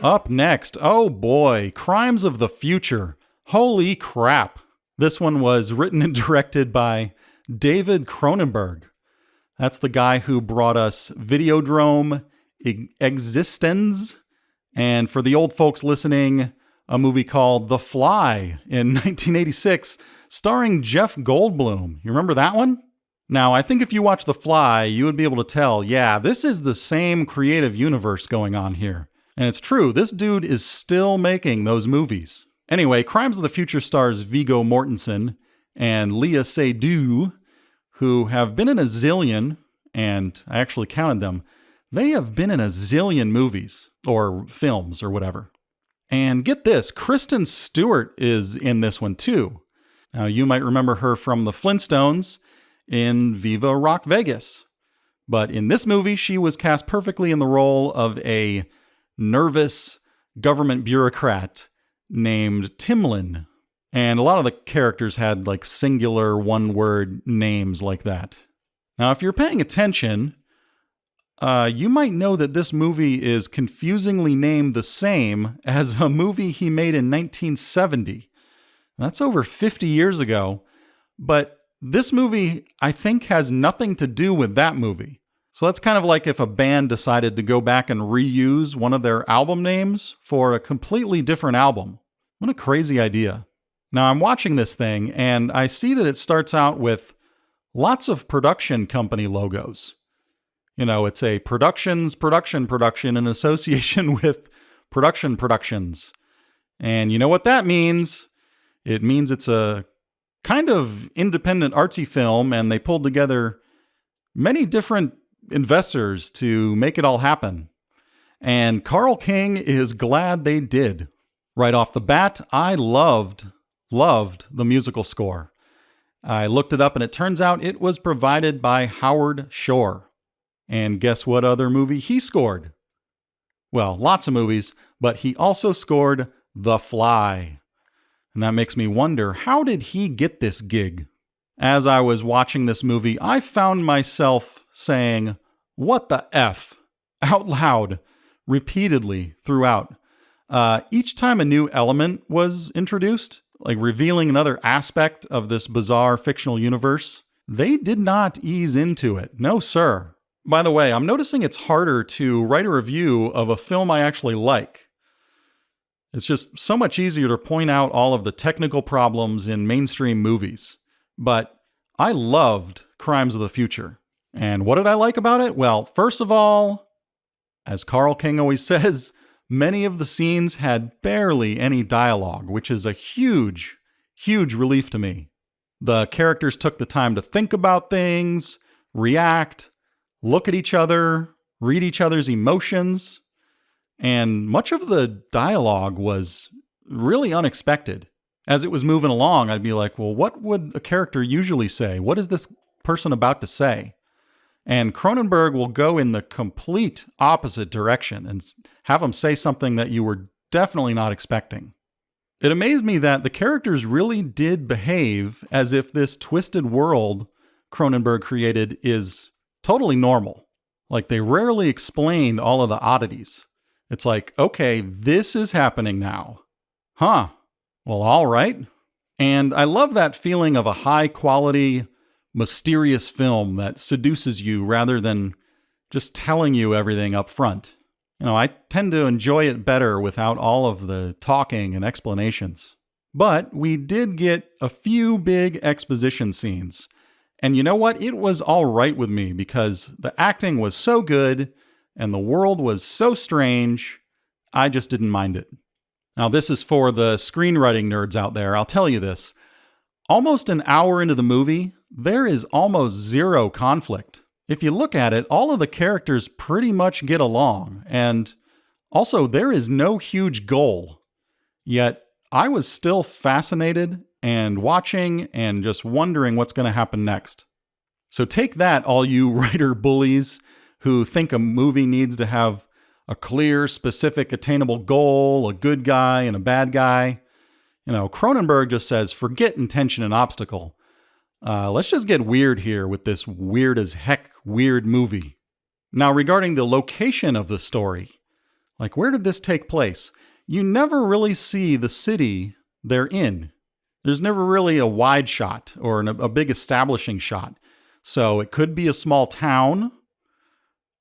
Up next, oh boy, Crimes of the Future. Holy crap. This one was written and directed by David Cronenberg. That's the guy who brought us Videodrome, Existenz, and for the old folks listening, a movie called The Fly in 1986, starring Jeff Goldblum. You remember that one? Now, I think if you watch The Fly, you would be able to tell, yeah, this is the same creative universe going on here. And it's true, this dude is still making those movies. Anyway, Crimes of the Future stars Viggo Mortensen and Léa Seydoux, who have been in a zillion, and I actually counted them, they have been in a zillion movies, or films, or whatever. And get this, Kristen Stewart is in this one too. Now, you might remember her from the Flintstones in Viva Rock Vegas. But in this movie, she was cast perfectly in the role of a nervous government bureaucrat named Timlin. And a lot of the characters had like singular one-word names like that. Now, if you're paying attention, you might know that this movie is confusingly named the same as a movie he made in 1970. That's over 50 years ago. But this movie, I think, has nothing to do with that movie. So that's kind of like if a band decided to go back and reuse one of their album names for a completely different album. What a crazy idea. Now I'm watching this thing and I see that it starts out with lots of production company logos. You know, it's a production in association with productions. And you know what that means? It means it's a kind of independent artsy film and they pulled together many different investors to make it all happen. And Carl King is glad they did. Right off the bat, I loved the musical score. I looked it up and it turns out it was provided by Howard Shore. And guess what other movie he scored? Well, lots of movies, but he also scored The Fly. And that makes me wonder, how did he get this gig? As I was watching this movie, I found myself saying, "What the F?" out loud, repeatedly throughout. Each time a new element was introduced, like revealing another aspect of this bizarre fictional universe, they did not ease into it. No, sir. By the way, I'm noticing it's harder to write a review of a film I actually like. It's just so much easier to point out all of the technical problems in mainstream movies. But I loved Crimes of the Future. And what did I like about it? Well, first of all, as Carl King always says, many of the scenes had barely any dialogue, which is a huge, huge relief to me. The characters took the time to think about things, react, look at each other, read each other's emotions, and much of the dialogue was really unexpected. As it was moving along, I'd be like, well, what would a character usually say? What is this person about to say? And Cronenberg will go in the complete opposite direction and have him say something that you were definitely not expecting. It amazed me that the characters really did behave as if this twisted world Cronenberg created is totally normal. Like they rarely explained all of the oddities. It's like, okay, this is happening now. Huh. Well, all right. And I love that feeling of a high quality, mysterious film that seduces you rather than just telling you everything up front. You know, I tend to enjoy it better without all of the talking and explanations. But we did get a few big exposition scenes. And you know what? It was all right with me because the acting was so good and the world was so strange, I just didn't mind it. Now, this is for the screenwriting nerds out there. I'll tell you this. Almost an hour into the movie, there is almost zero conflict. If you look at it, all of the characters pretty much get along. And also, there is no huge goal. Yet, I was still fascinated and watching and just wondering what's going to happen next. So take that, all you writer bullies who think a movie needs to have a clear, specific, attainable goal, a good guy and a bad guy. You know, Cronenberg just says, forget intention and obstacle. Let's just get weird here with this weird as heck weird movie. Now, regarding the location of the story, Like, where did this take place? You never really see the city they're in. There's never really a wide shot or a big establishing shot. So it could be a small town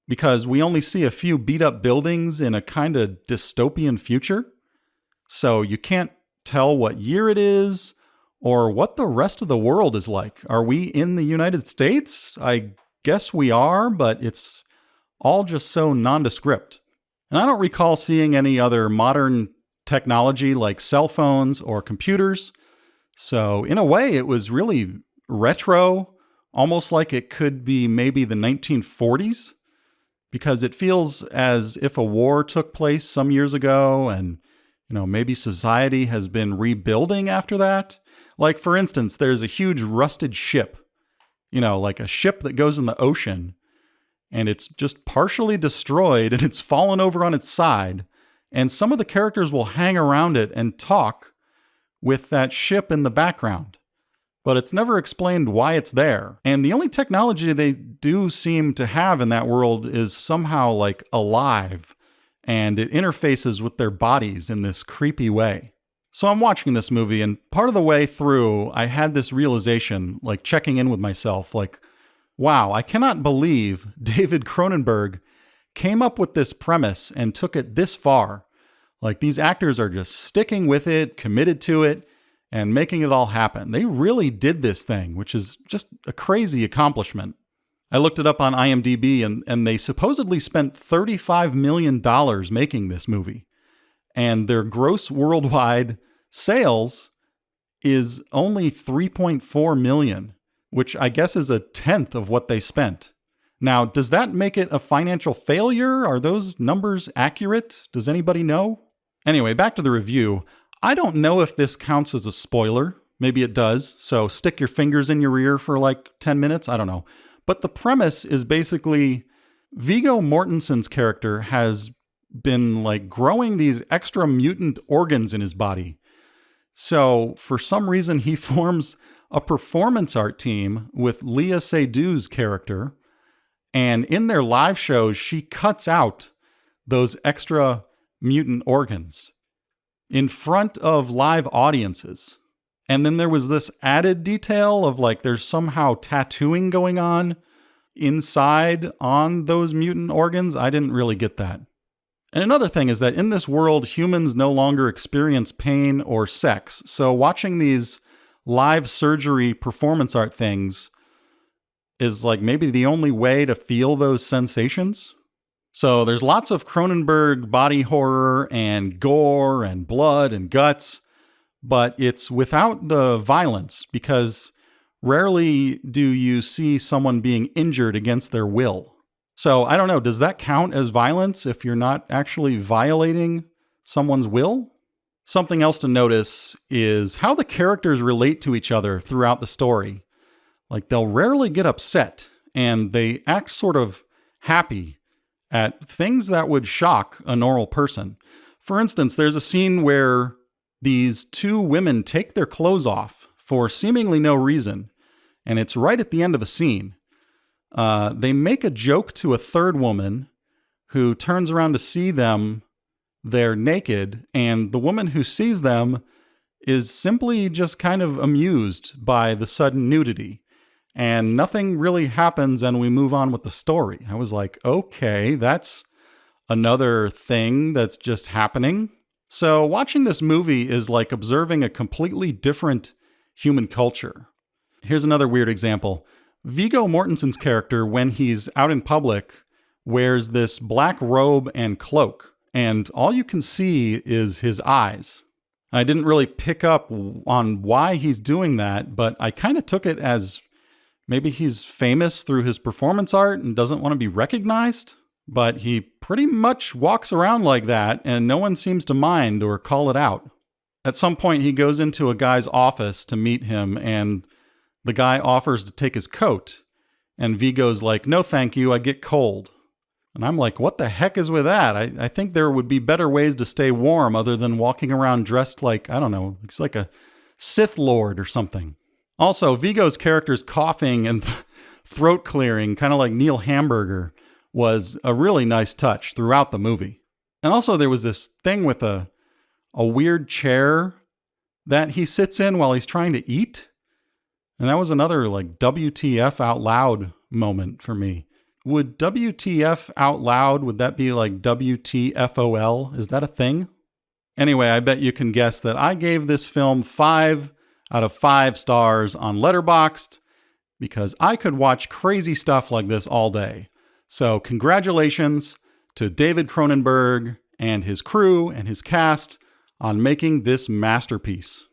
because we only see a few beat up buildings in a kind of dystopian future. So you can't tell what year it is or what the rest of the world is like. Are we in the United States? I guess we are, but it's all just so nondescript. And I don't recall seeing any other modern technology like cell phones or computers. So in a way, it was really retro, almost like it could be maybe the 1940s, because it feels as if a war took place some years ago and, maybe society has been rebuilding after that. Like, for instance, there's a huge rusted ship, like a ship that goes in the ocean, and it's just partially destroyed and it's fallen over on its side. And some of the characters will hang around it and talk with that ship in the background. But it's never explained why it's there. And the only technology they do seem to have in that world is somehow like alive, and it interfaces with their bodies in this creepy way. So I'm watching this movie, and part of the way through, I had this realization, like checking in with myself, like, wow, I cannot believe David Cronenberg came up with this premise and took it this far. Like, these actors are just sticking with it, committed to it, and making it all happen. They really did this thing, which is just a crazy accomplishment. I looked it up on IMDb, and they supposedly spent $35 million making this movie. And their gross worldwide sales is only $3.4 million, which I guess is a tenth of what they spent. Now, does that make it a financial failure? Are those numbers accurate? Does anybody know? Anyway, back to the review. I don't know if this counts as a spoiler. Maybe it does. So stick your fingers in your ear for like 10 minutes. I don't know. But the premise is basically Viggo Mortensen's character has been like growing these extra mutant organs in his body. So for some reason, he forms a performance art team with Léa Seydoux' character. And in their live shows, she cuts out those extra mutant organs in front of live audiences. And then there was this added detail of like there's somehow tattooing going on inside on those mutant organs. I didn't really get that. And another thing is that in this world, humans no longer experience pain or sex. So watching these live surgery performance art things is like maybe the only way to feel those sensations. So there's lots of Cronenberg body horror and gore and blood and guts, but it's without the violence because rarely do you see someone being injured against their will. So I don't know, does that count as violence if you're not actually violating someone's will? Something else to notice is how the characters relate to each other throughout the story. Like they'll rarely get upset and they act sort of happy at things that would shock a normal person. For instance, there's a scene where these two women take their clothes off for seemingly no reason, and it's right at the end of a scene. They make a joke to a third woman who turns around to see them. They're naked, and the woman who sees them is simply just kind of amused by the sudden nudity. And nothing really happens, and we move on with the story. I was like, okay, that's another thing that's just happening. So watching this movie is like observing a completely different human culture. Here's another weird example. Viggo Mortensen's character, when he's out in public, wears this black robe and cloak, and all you can see is his eyes. I didn't really pick up on why he's doing that, but I kind of took it as maybe he's famous through his performance art and doesn't want to be recognized, but he pretty much walks around like that and no one seems to mind or call it out. At some point, he goes into a guy's office to meet him and the guy offers to take his coat. And Viggo's like, no, thank you, I get cold. And I'm like, what the heck is with that? I think there would be better ways to stay warm other than walking around dressed like, I don't know, looks like a Sith Lord or something. Also, Viggo's character's coughing and throat clearing, kind of like Neil Hamburger, was a really nice touch throughout the movie. And also there was this thing with a weird chair that he sits in while he's trying to eat. And that was another like WTF out loud moment for me. Would WTF out loud, would that be like WTFOL? Is that a thing? Anyway, I bet you can guess that I gave this film 5 out of 5 stars on Letterboxd because I could watch crazy stuff like this all day. So congratulations to David Cronenberg and his crew and his cast on making this masterpiece.